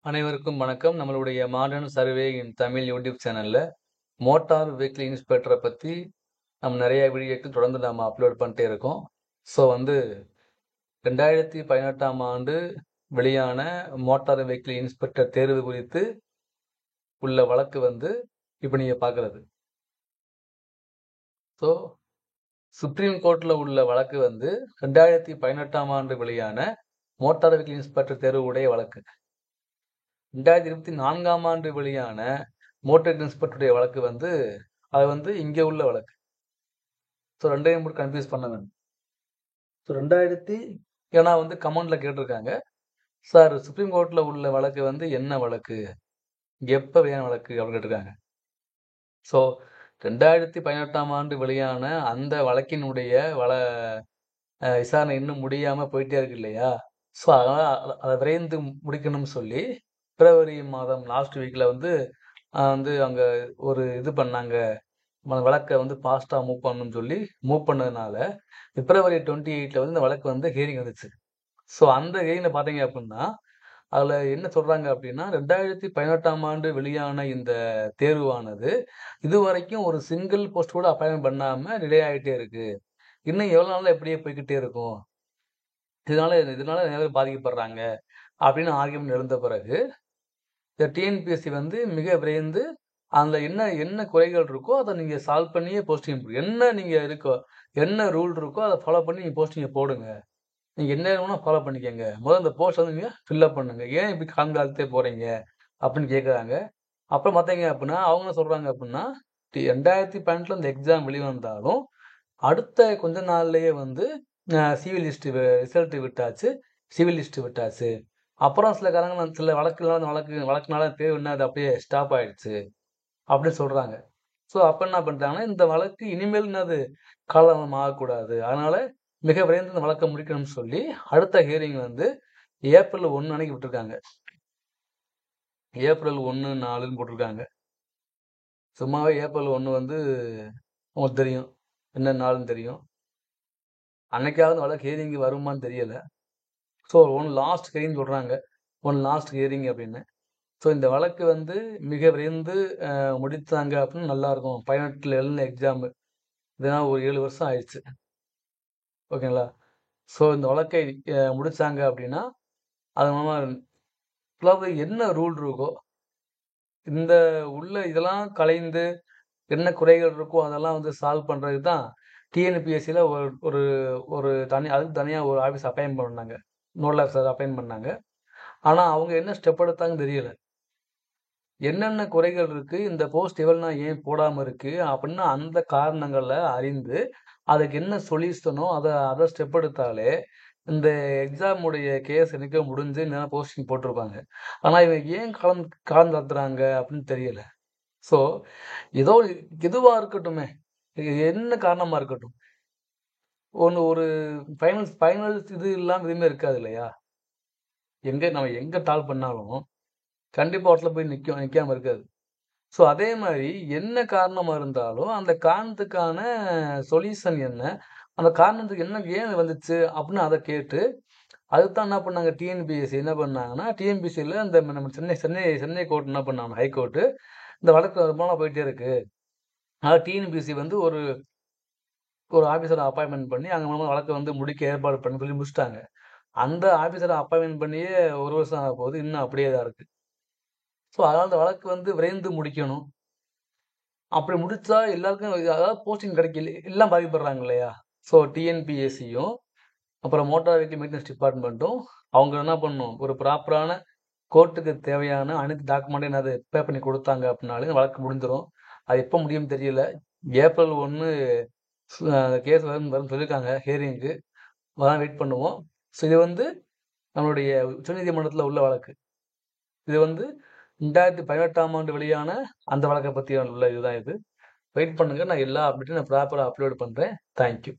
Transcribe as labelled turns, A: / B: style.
A: அனைவருக்கும் வணக்கம். நம்மளுடைய மாடர்ன் சர்வே இன் தமிழ் யூடியூப் சேனல்ல மோட்டார் வெஹிக்கிள் இன்ஸ்பெக்டரை பத்தி நம்ம நிறைய வீடியோக்கள் தொடர்ந்து நம்ம அப்லோட் பண்ணிட்டே இருக்கோம். ஸோ 2018ஆம் ஆண்டு வெளியான மோட்டார் வெஹிக்கிள் இன்ஸ்பெக்டர் தேர்வு குறித்து உள்ள வழக்கு இப்போ நீங்க பார்க்குறது. ஸோ சுப்ரீம் கோர்ட்டில் உள்ள வழக்கு 2018ஆம் ஆண்டு வெளியான மோட்டார் வெஹிக்கிள் இன்ஸ்பெக்டர் தேர்வுடைய வழக்கு. 2024ஆம் ஆண்டு வெளியான மோட்டார் இன்ஸ்பெக்டருடைய வழக்கு அது இங்கே உள்ள வழக்கு. ஸோ ரெண்டையும் மட்டும் கன்ஃபியூஸ் பண்ண வேணும். ஸோ ஏன்னா கமெண்ட்ல கேட்டிருக்காங்க, சார் சுப்ரீம் கோர்ட்டில் உள்ள வழக்கு என்ன வழக்கு, எப்போ வெளியான வழக்கு அப்படின்னு கேட்டிருக்காங்க. ஸோ 2018ஆம் ஆண்டு வெளியான அந்த வழக்கினுடைய விசாரணை இன்னும் முடியாமல் போயிட்டே இருக்கு இல்லையா? ஸோ அதனால் அதை விரைந்து முடிக்கணும்னு சொல்லி பிப்ரவரி மாதம் லாஸ்ட் வீக்கில் அங்கே ஒரு இது பண்ணாங்க, வழக்கை ஃபாஸ்ட்டாக மூவ் பண்ணணும்னு சொல்லி மூவ் பண்ணதுனால பிப்ரவரி 28 இந்த வழக்கு ஹியரிங் வந்துச்சு. ஸோ அந்த ஹியரிங்கில் பார்த்தீங்க அப்படின்னா அதில் என்ன சொல்கிறாங்க அப்படின்னா 2018ஆம் ஆண்டு வெளியான இந்த தேர்வானது இதுவரைக்கும் ஒரு சிங்கிள் போஸ்ட் கூட அப்பாயின்மெண்ட் பண்ணாமல் டிலே ஆகிட்டே இருக்குது. இன்னும் எவ்வளோ நாளில் எப்படியே போய்கிட்டே இருக்கும், இதனால நிறைய பேர் பாதிக்கப்படுறாங்க அப்படின்னு ஆர்கியூமெண்ட் எழுந்த பிறகு இந்த டிஎன்பிஎஸ்சி மிக விரைந்து அதில் என்ன குறைகள் இருக்கோ அதை நீங்கள் சால்வ் பண்ணியே போஸ்டிங் என்ன ரூல் இருக்கோ அதை ஃபாலோ பண்ணி நீங்கள் போஸ்டிங்கை போடுங்க. நீங்கள் என்ன வேணும்னா ஃபாலோ பண்ணிக்கோங்க. முதல்ல இந்த போஸ்ட் நீங்கள் ஃபில்அப் பண்ணுங்க. ஏன் இப்படி காலத்தே போகிறீங்க அப்படின்னு கேட்குறாங்க. அப்புறம் பார்த்தீங்க அப்படின்னா அவங்க சொல்கிறாங்க அப்படின்னா 2018 இந்த எக்ஸாம் வெளிவந்தாலும் அடுத்த கொஞ்ச நாள்லயே சிவில் லிஸ்ட் ரிசல்ட் விட்டாச்சு, சிவில் லிஸ்ட் விட்டாச்சு. அப்புறம் சில வழக்குனால தேர்வு என்ன அது அப்படியே ஸ்டாப் ஆயிடுச்சு அப்படின்னு சொல்றாங்க. ஸோ அப்போ என்ன பண்ணிட்டாங்கன்னா இந்த வழக்கு இனிமேல் என்னது காலம் ஆகக்கூடாது, அதனால மிக விரைந்து இந்த வழக்கை முடிக்கணும்னு சொல்லி அடுத்த ஹியரிங் ஏப்ரல் 1 அன்னைக்கு விட்டுருக்காங்க. ஏப்ரல் 1, 4ன்னு போட்டிருக்காங்க. சும்மாவே ஏப்ரல் 1 உங்களுக்கு தெரியும் என்ன நாள்னு தெரியும். அன்னைக்காவது வழக்கு ஹியரிங் வருமானு தெரியல. ஸோ லாஸ்ட் ஹியரிங் சொல்கிறாங்க, லாஸ்ட் ஹியரிங் அப்படின்னு. ஸோ இந்த வழக்கு மிக விரைந்து முடித்தாங்க அப்படின்னு நல்லாயிருக்கும். 18 எழுதின எக்ஸாமு இதனால் ஒரு 7 வருஷம் ஆயிடுச்சு. ஓகேங்களா? ஸோ இந்த வழக்கை முடித்தாங்க அப்படின்னா அது மூலமாக என்ன ரூல் இருக்கோ இந்த இதெல்லாம் கலைந்து என்ன குறைகள் இருக்கோ அதெல்லாம் சால்வ் பண்ணுறதுக்கு தான் டிஎன்பிஎஸ்சியில் ஒரு ஒரு அதுக்கு தனியாக ஒரு ஆஃபீஸ் அப்பாயின் பண்ணாங்க, நோடல் ஆஃபீஸர் அப்பாயின் பண்ணாங்க. ஆனால் அவங்க என்ன ஸ்டெப் எடுத்தாங்கன்னு தெரியல. என்னென்ன குறைகள் இருக்குது, இந்த போஸ்ட் எவ்வளோ ஏன் போடாமல் இருக்குது அப்படின்னு அந்த காரணங்களை அறிந்து அதுக்கு என்ன சொல்யூஷனோ அதை ஸ்டெப் எடுத்தாலே இந்த எக்ஸாமுடைய கேஸ் நிற்க முடிஞ்சு என்ன போஸ்டிங் போட்டிருப்பாங்க. ஆனால் இவங்க ஏன் காலம் தாத்துறாங்க அப்படின்னு தெரியல. ஸோ ஏதோ எதுவாக இருக்கட்டுமே, என்ன காரணமாக இருக்கட்டும், ஒரு ஃபைனல் இது இல்லாமல் எதுவுமே இருக்காது இல்லையா? நம்ம எங்கே டால் பண்ணாலும் கண்டிப்பாக இடத்துல போய் நிற்காமல் இருக்காது. ஸோ அதே மாதிரி என்ன காரணமாக இருந்தாலும் அந்த காரணத்துக்கான சொல்யூஷன் என்ன, அந்த காரணத்துக்கு ஏன் வந்துச்சு அப்படின்னு அதை கேட்டு அதுதான் என்ன பண்ணாங்க டிஎன்பிஎஸ்சி என்ன பண்ணாங்கன்னா, டிஎன்பிஎஸ்சியில் இந்த நம்ம சென்னை கோர்ட் என்ன பண்ணாங்க, ஹைகோர்ட்டு இந்த வழக்கு வருமானம் போயிட்டே இருக்கு. அதாவது டிஎன்பிஎஸ்சி ஒரு ஆஃபீஸரை அப்பாயின்மெண்ட் பண்ணி அங்கே மூலமாக வழக்கை முடிக்க ஏற்பாடு பண்ணி சொல்லி முடிச்சிட்டாங்க. அந்த ஆஃபீஸரை அப்பாயின்மெண்ட் பண்ணியே 1 வருஷம் ஆக போகுது, இன்னும் அப்படியே தான் இருக்குது. ஸோ அதனால் அந்த வழக்கு விரைந்து முடிக்கணும். அப்படி முடிச்சா எல்லாருக்கும் அதாவது போஸ்டிங் கிடைக்கல, எல்லாம் பாதிக்கப்படுறாங்க இல்லையா? ஸோ டிஎன்பிஎஸ்சியும் அப்புறம் மோட்டார் வெஹிக்கிள் மெயின்டெனன்ஸ் டிபார்ட்மெண்ட்டும் அவங்க என்ன பண்ணணும், ஒரு ப்ராப்பரான கோர்ட்டுக்கு தேவையான அனைத்து டாக்குமெண்ட்டையும் என்னது பே பண்ணி கொடுத்தாங்க அப்படின்னாலே வழக்கு முடிஞ்சிடும். அது எப்போ முடியும்னு தெரியல. ஏப்ரல் 1 கேஸ் வரும்னு சொல்லியிருக்காங்க ஹியரிங்க்கு, அதான் வெயிட் பண்ணுவோம். ஸோ இது நம்மளுடைய உச்சநீதிமன்றத்தில் உள்ள வழக்கு. இது 2018ஆம் ஆண்டு வெளியான அந்த வழக்கை பற்றி உள்ள இதுதான் இது. வெயிட் பண்ணுங்கள், நான் எல்லா அப்டேட்டும் ப்ராப்பராக அப்லோட் பண்ணுறேன். தேங்க்யூ.